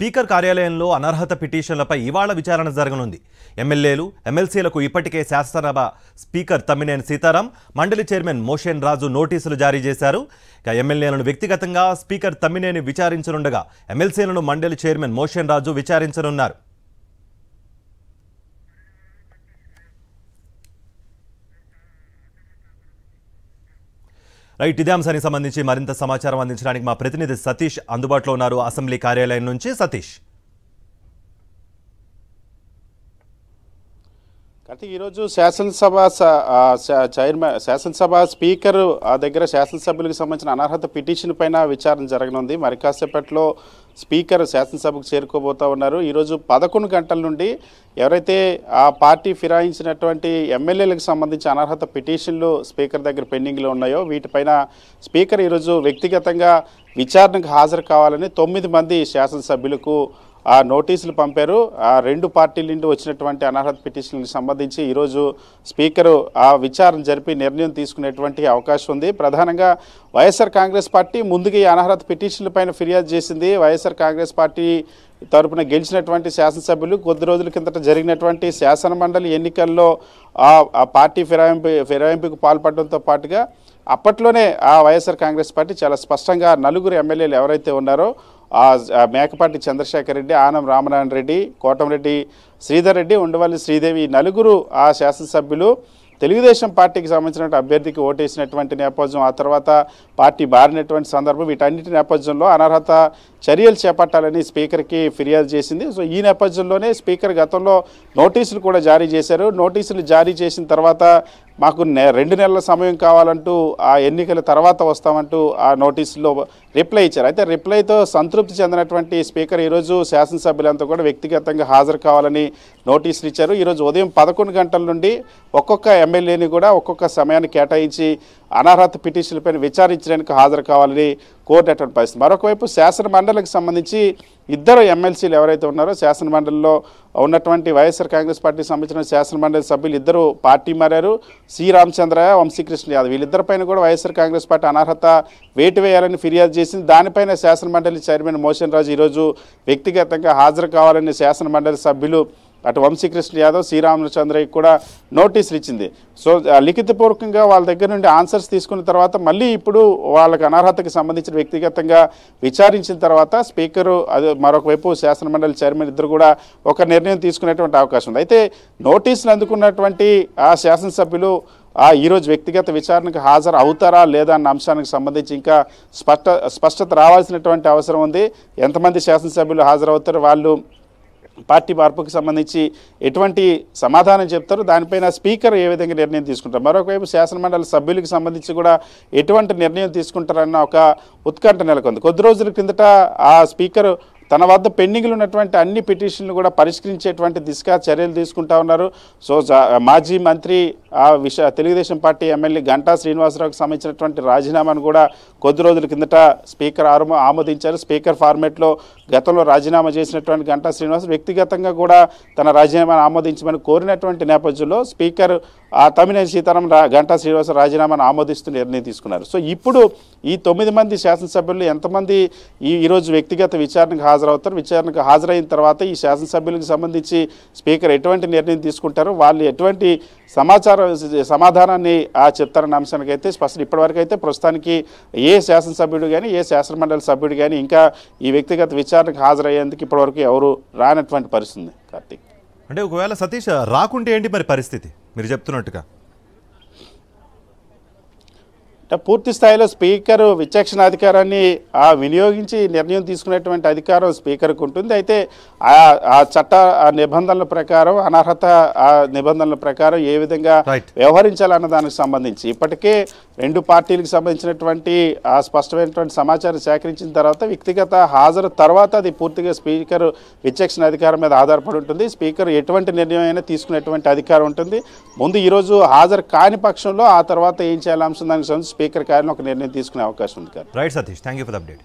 Speaker కార్యాలయంలో అనర్హత పిటిషన్లపై ఇవాళ విచారణ జరగనుంది. ఎమ్మెల్యేలు, ఎమ్మెల్సీలకు ఇప్పటికే శాసనసభ స్పీకర్ తమ్మినేని సీతారాం, మండలి చైర్మన్ మోషన్ రాజు నోటీసులు జారీ చేశారు. ఇక ఎమ్మెల్యేలను వ్యక్తిగతంగా స్పీకర్ తమ్మినేని విచారించనుండగా ఎమ్మెల్సీలను మండలి చైర్మన్ మోషన్ రాజు విచారించనున్నారు. రైట్, ఇదే అంశానికి సంబంధించి మరింత సమాచారం అందించడానికి మా ప్రతినిధి సతీష్ అందుబాటులో ఉన్నారు అసెంబ్లీ కార్యాలయం నుంచి. సతీష్, కార్తీక్, ఈరోజు శాసనసభ స్పీకర్ దగ్గర శాసనసభ్యులకు సంబంధించిన అనర్హత పిటిషన్ పైన విచారణ జరగనుంది. మరి కాసేపట్లో స్పీకర్ శాసనసభకు చేరుకోబోతా ఉన్నారు. ఈరోజు 11 గంటల నుండి ఎవరైతే ఆ పార్టీ ఫిరాయించినటువంటి ఎమ్మెల్యేలకు సంబంధించి అనర్హత పిటిషన్లు స్పీకర్ దగ్గర పెండింగ్లో ఉన్నాయో వీటిపైన స్పీకర్ ఈరోజు వ్యక్తిగతంగా విచారణకు హాజరు కావాలని 9 మంది శాసనసభ్యులకు ఆ నోటీసులు పంపారు. ఆ 2 పార్టీల నుండి వచ్చినటువంటి అనర్హత పిటిషన్లకు సంబంధించి ఈరోజు స్పీకరు ఆ విచారణ జరిపి నిర్ణయం తీసుకునేటువంటి అవకాశం ఉంది. ప్రధానంగా వైఎస్ఆర్ కాంగ్రెస్ పార్టీ ముందుగా ఈ అనర్హత పిటిషన్లపైన ఫిర్యాదు చేసింది. వైఎస్ఆర్ కాంగ్రెస్ పార్టీ తరపున గెలిచినటువంటి శాసనసభ్యులు కొద్ది రోజుల కిందట జరిగినటువంటి శాసనమండలి ఎన్నికల్లో ఆ పార్టీ ఫిరాయింపుకు పాల్పడడంతో పాటుగా అప్పట్లోనే ఆ వైఎస్ఆర్ కాంగ్రెస్ పార్టీ చాలా స్పష్టంగా 4 ఎమ్మెల్యేలు ఎవరైతే ఉన్నారో మేకపాటి చంద్రశేఖర్ రెడ్డి, ఆనం రామనారాయణ రెడ్డి, కోటంరెడ్డి శ్రీధర్ రెడ్డి, ఉండవల్లి శ్రీదేవి 4 ఆ శాసనసభ్యులు తెలుగుదేశం పార్టీకి సంబంధించిన అభ్యర్థికి ఓటేసినటువంటి నేపథ్యం, ఆ తర్వాత పార్టీ మారినటువంటి సందర్భం, వీటన్నిటి నేపథ్యంలో అనర్హత చర్యలు చేపట్టాలని స్పీకర్కి ఫిర్యాదు చేసింది. సో ఈ నేపథ్యంలోనే స్పీకర్ గతంలో నోటీసులు కూడా జారీ చేశారు. నోటీసులు జారీ చేసిన తర్వాత మాకు 2 నెలల సమయం కావాలంటూ ఆ ఎన్నికల తర్వాత వస్తామంటూ ఆ నోటీసులో రిప్లై ఇచ్చారు. అయితే రిప్లైతో సంతృప్తి చెందినటువంటి స్పీకర్ ఈరోజు శాసనసభ్యులంతా కూడా వ్యక్తిగతంగా హాజరు కావాలని నోటీసులు ఇచ్చారు. ఈరోజు ఉదయం 11 గంటల నుండి ఒక్కొక్క ఎమ్మెల్యేని కూడా ఒక్కొక్క సమయాన్ని కేటాయించి అనర్హత పిటిషన్లపైన విచారించడానికి హాజరు కావాలని కోరినటువంటి పరిస్థితి. మరొకవైపు శాసన మండలికి సంబంధించి 2 ఎమ్మెల్సీలు ఎవరైతే ఉన్నారో శాసన మండలిలో ఉన్నటువంటి వైఎస్ఆర్ కాంగ్రెస్ పార్టీకి సంబంధించిన శాసన మండలి సభ్యులు 2 పార్టీ మారారు. సి రామచంద్రయ్య, వంశీకృష్ణ యాదవ్ వీళ్ళిద్దరిపైన కూడా వైఎస్ఆర్ కాంగ్రెస్ పార్టీ అనర్హత వేటు వేయాలని ఫిర్యాదు చేసింది. దానిపైన శాసన మండలి చైర్మన్ మోషన్ రాజు ఈరోజు వ్యక్తిగతంగా హాజరు కావాలని శాసన మండలి సభ్యులు అటు వంశీకృష్ణ యాదవ్, శ్రీరామచంద్రయ్య కూడా నోటీసులు ఇచ్చింది. సో లిఖితపూర్వకంగా వాళ్ళ దగ్గర నుండి ఆన్సర్స్ తీసుకున్న తర్వాత మళ్ళీ ఇప్పుడు వాళ్ళకి అనర్హతకి సంబంధించిన వ్యక్తిగతంగా విచారించిన తర్వాత స్పీకరు మరొక వైపు శాసనమండలి చైర్మన్ ఇద్దరు కూడా ఒక నిర్ణయం తీసుకునేటువంటి అవకాశం ఉంది. అయితే నోటీసులు అందుకున్నటువంటి ఆ శాసనసభ్యులు ఈరోజు వ్యక్తిగత విచారణకు హాజరు అవుతారా లేదా అన్న అంశానికి సంబంధించి ఇంకా స్పష్టత రావాల్సినటువంటి అవసరం ఉంది. ఎంతమంది శాసనసభ్యులు హాజరవుతారు, వాళ్ళు పార్టీ మార్పుకు సంబంధించి ఎటువంటి సమాధానం చెప్తారు, దానిపైన స్పీకర్ ఏ విధంగా నిర్ణయం తీసుకుంటారు, మరొకవైపు శాసనమండలి సభ్యులకు సంబంధించి కూడా ఎటువంటి నిర్ణయం తీసుకుంటారన్న ఒక ఉత్కంఠ నెలకొంది. కొద్ది రోజుల కిందట ఆ స్పీకర్ తన వద్ద పెండింగ్లు ఉన్నటువంటి అన్ని పిటిషన్లు కూడా పరిష్కరించేటువంటి దిశగా చర్యలు తీసుకుంటా ఉన్నారు. సో మాజీ మంత్రి తెలుగుదేశం పార్టీ ఎమ్మెల్యే గంటా శ్రీనివాసరావుకి సంబంధించినటువంటి రాజీనామాను కూడా కొద్ది రోజుల కిందట స్పీకర్ ఆమోదించారు. స్పీకర్ ఫార్మేట్లో గతంలో రాజీనామా చేసినటువంటి గంటా శ్రీనివాస్ వ్యక్తిగతంగా కూడా తన రాజీనామాను ఆమోదించమని కోరినటువంటి నేపథ్యంలో స్పీకర్ తమ్మినేని సీతారాం గంటా శ్రీనివాస రాజీనామాను ఆమోదిస్తూ నిర్ణయం తీసుకున్నారు. సో ఇప్పుడు ఈ 9 మంది శాసనసభ్యులు ఎంతమంది ఈరోజు వ్యక్తిగత విచారణకు హాజరవుతారు, విచారణకు హాజరైన తర్వాత ఈ శాసనసభ్యులకు సంబంధించి స్పీకర్ ఎటువంటి నిర్ణయం తీసుకుంటారు, వాళ్ళు ఎటువంటి సమాధానాన్ని చెప్తారన్న అంశానికి అయితే ఇప్పటివరకు అయితే ప్రస్తుతానికి ఏ శాసనసభ్యుడు కానీ ఏ శాసనమండలి సభ్యుడు కానీ ఇంకా ఈ వ్యక్తిగత విచారణకు హాజరయ్యేందుకు ఇప్పటివరకు ఎవరు రానటువంటి పరిస్థితి. కార్తీక్, అంటే ఒకవేళ సతీష్ రాకుంటే ఏంటి మరి పరిస్థితి మీరు చెప్తున్నట్టుగా? పూర్తి స్థాయిలో స్పీకర్ విచక్షణాధికారాన్ని వినియోగించి నిర్ణయం తీసుకునేటువంటి అధికారం స్పీకర్కు ఉంటుంది. అయితే ఆ చట్ట నిబంధనల ప్రకారం అనర్హత నిబంధనల ప్రకారం ఏ విధంగా వ్యవహరించాలన్న దానికి సంబంధించి ఇప్పటికే 2 పార్టీలకు సంబంధించినటువంటి స్పష్టమైనటువంటి సమాచారం సేకరించిన తర్వాత వ్యక్తిగత హాజరు తర్వాత అది పూర్తిగా స్పీకర్ విచక్షణ అధికారం మీద ఆధారపడి ఉంటుంది. స్పీకర్ ఎటువంటి నిర్ణయం అయినా తీసుకునేటువంటి అధికారం ఉంటుంది. ముందు ఈరోజు హాజరు కాని పక్షంలో ఆ తర్వాత ఏం చేయాలి అంశం దానికి స్పీకర్ కార్యాలయం ఒక నిర్ణయం తీసుకునే అవకాశం ఉంది. Right Satish, thank you for the update.